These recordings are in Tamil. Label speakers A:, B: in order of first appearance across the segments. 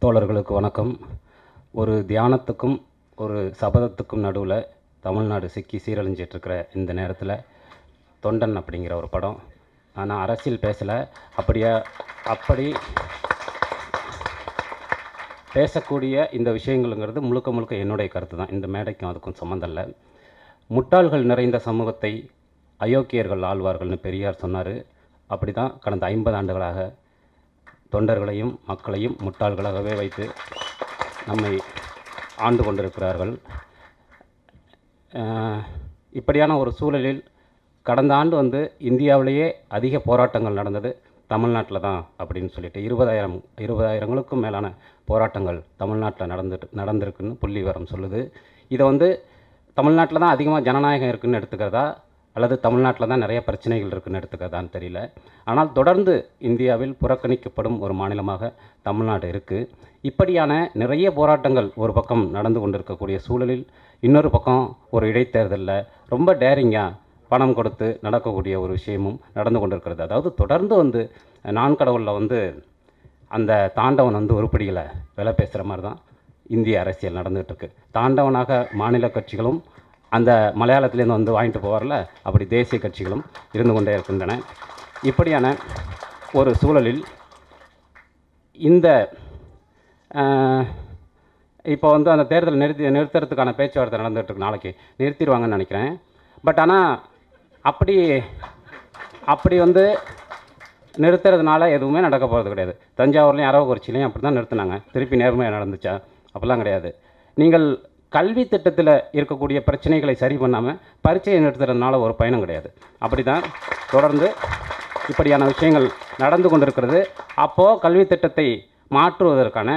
A: தோழர்களுக்கு வணக்கம். ஒரு தியானத்துக்கும் ஒரு சபதத்துக்கும் நடுவில் தமிழ்நாடு சிக்கி சீரழிஞ்சிட்ருக்கிற இந்த நேரத்தில் தொண்டன் அப்படிங்கிற ஒரு படம். நான் அரசியல் பேசலை. அப்படி பேசக்கூடிய இந்த விஷயங்கள்ங்கிறது முழுக்க முழுக்க என்னுடைய கருத்து தான். இந்த மேடைக்கும் அதுக்கும் சம்மந்தம் இல்லை. முட்டாள்கள் நிறைந்த சமூகத்தை அயோக்கியர்கள் ஆழ்வார்கள்னு பெரியார் சொன்னார். அப்படி தான் கடந்த 50 ஆண்டுகளாக தொண்டர்களையும் மக்களையும் முட்டாள்களாகவே வைத்து நம்மை ஆண்டு கொண்டிருக்கிறார்கள். இப்படியான ஒரு சூழலில் கடந்த ஆண்டு இந்தியாவிலேயே அதிக போராட்டங்கள் நடந்தது தமிழ்நாட்டில் தான் அப்படின்னு சொல்லிட்டு 20,000ங்களுக்கும் மேலான போராட்டங்கள் தமிழ்நாட்டில் நடந்திருக்குன்னு புள்ளி விவரம் சொல்லுது. இதை தமிழ்நாட்டில் தான் அதிகமாக ஜனநாயகம் இருக்குதுன்னு எடுத்துக்கிறதா அல்லது தமிழ்நாட்டில் தான் நிறைய பிரச்சனைகள் இருக்குதுன்னு எடுத்துக்கிறதான்னு தெரியல. ஆனால் தொடர்ந்து இந்தியாவில் புறக்கணிக்கப்படும் ஒரு மாநிலமாக தமிழ்நாடு இருக்குது. இப்படியான நிறைய போராட்டங்கள் ஒரு பக்கம் நடந்து கொண்டிருக்கக்கூடிய சூழலில் இன்னொரு பக்கம் ஒரு இடைத்தேர்தலில் ரொம்ப டேரிங்காக பணம் கொடுத்து நடக்கக்கூடிய ஒரு விஷயமும் நடந்து கொண்டிருக்கிறது. அதாவது தொடர்ந்து நான் கடவுளில் அந்த தாண்டவன் உருப்படிகளை விலை பேசுகிற மாதிரி தான் இந்திய அரசியல் நடந்துகிட்ருக்கு. தாண்டவனாக மாநில கட்சிகளும் அந்த மலையாளத்துலேருந்து வாங்கிட்டு போவார்ல, அப்படி தேசிய கட்சிகளும் இருந்து கொண்டே இருக்கின்றன. இப்படியான ஒரு சூழலில் இந்த இப்போ அந்த தேர்தல் நிறுத்துறதுக்கான பேச்சுவார்த்தை நடந்துகிட்ருக்கு. நாளைக்கு நிறுத்திடுவாங்கன்னு நினைக்கிறேன். பட் ஆனால் அப்படி நிறுத்துறதுனால எதுவுமே நடக்க போகிறது கிடையாது. தஞ்சாவூர்லேயும் அரவக்குறிச்சிலையும் அப்படி தான் நிறுத்தினாங்க. திருப்பி நேர்மையாக நடந்துச்சா? அப்படிலாம் கிடையாது. நீங்கள் கல்வி திட்டத்தில் இருக்கக்கூடிய பிரச்சனைகளை சரி பண்ணாமல் பரீட்சையை நிறுத்துறதுனால ஒரு பயணம் கிடையாது. அப்படி தான் தொடர்ந்து இப்படியான விஷயங்கள் நடந்து கொண்டிருக்கிறது. அப்போது கல்வி திட்டத்தை மாற்றுவதற்கான,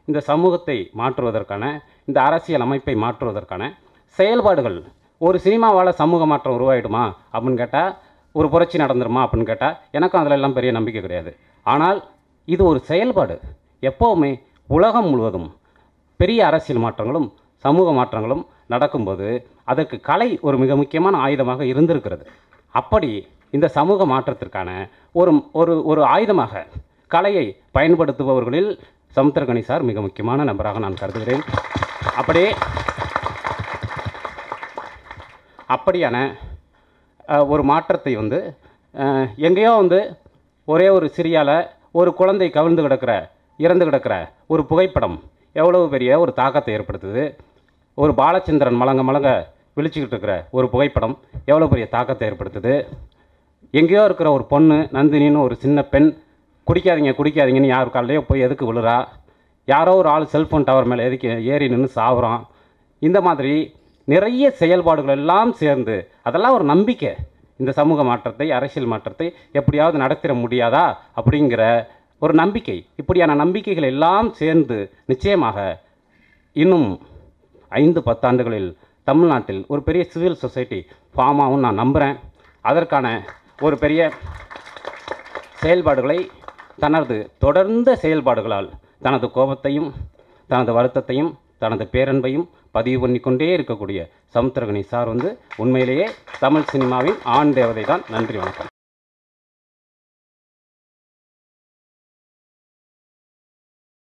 A: இந்த சமூகத்தை மாற்றுவதற்கான, இந்த அரசியல் அமைப்பை மாற்றுவதற்கான செயல்பாடுகள், ஒரு சினிமாவால் சமூக மாற்றம் உருவாயிடுமா அப்படின்னு கேட்டால், ஒரு புரட்சி நடந்துருமா அப்படின்னு கேட்டால் எனக்கும் அதில் எல்லாம் பெரிய நம்பிக்கை கிடையாது. ஆனால் இது ஒரு செயல்பாடு. எப்போவுமே உலகம் முழுவதும் பெரிய அரசியல் மாற்றங்களும் சமூக மாற்றங்களும் நடக்கும்போது அதற்கு கலை ஒரு மிக முக்கியமான ஆயுதமாக இருந்திருக்கிறது. அப்படி இந்த சமூக மாற்றத்திற்கான ஒரு ஆயுதமாக கலையை பயன்படுத்துபவர்களில் சமுத்திரக்கனி சார் மிக முக்கியமான நபராக நான் கருதுகிறேன். அப்படியான ஒரு மாற்றத்தை எங்கேயோ ஒரே ஒரு சிரியால் ஒரு குழந்தை இறந்து கிடக்கிற ஒரு புகைப்படம் எவ்வளவு பெரிய ஒரு தாக்கத்தை ஏற்படுத்துது. ஒரு பாலச்சந்திரன் மலங்க விழிச்சிக்கிட்டு இருக்கிற ஒரு புகைப்படம் எவ்வளோ பெரிய தாக்கத்தை ஏற்படுத்துது. எங்கேயோ இருக்கிற ஒரு பொண்ணு நந்தினின்னு ஒரு சின்ன பெண் குடிக்காதீங்கன்னு யார் காலையோ போய் எதுக்கு விழுறா? யாரோ ஒரு ஆள் செல்ஃபோன் டவர் மேலே எதுக்கு ஏறி நின்று சாவுறான்? இந்த மாதிரி நிறைய செயல்பாடுகள் எல்லாம் சேர்ந்து அதெல்லாம் ஒரு நம்பிக்கை. இந்த சமூக மாற்றத்தை, அரசியல் மாற்றத்தை எப்படியாவது நடத்திட முடியாதா அப்படிங்கிற ஒரு நம்பிக்கை. இப்படியான நம்பிக்கைகள் எல்லாம் சேர்ந்து நிச்சயமாக இன்னும் 5-10 ஆண்டுகளில் தமிழ்நாட்டில் ஒரு பெரிய சிவில் சொசைட்டி ஃபார்ம் ஆகும் நான் நம்புகிறேன். அதற்கான ஒரு பெரிய செயல்பாடுகளை தனது தொடர்ந்த செயல்பாடுகளால் தனது கோபத்தையும் தனது வருத்தத்தையும் தனது பேரன்பையும் பதிவு பண்ணிக்கொண்டே இருக்கக்கூடிய சமுத்திரக்கனி சார் உண்மையிலேயே தமிழ் சினிமாவின் ஆண் தேவதை தான். நன்றி, வணக்கம்.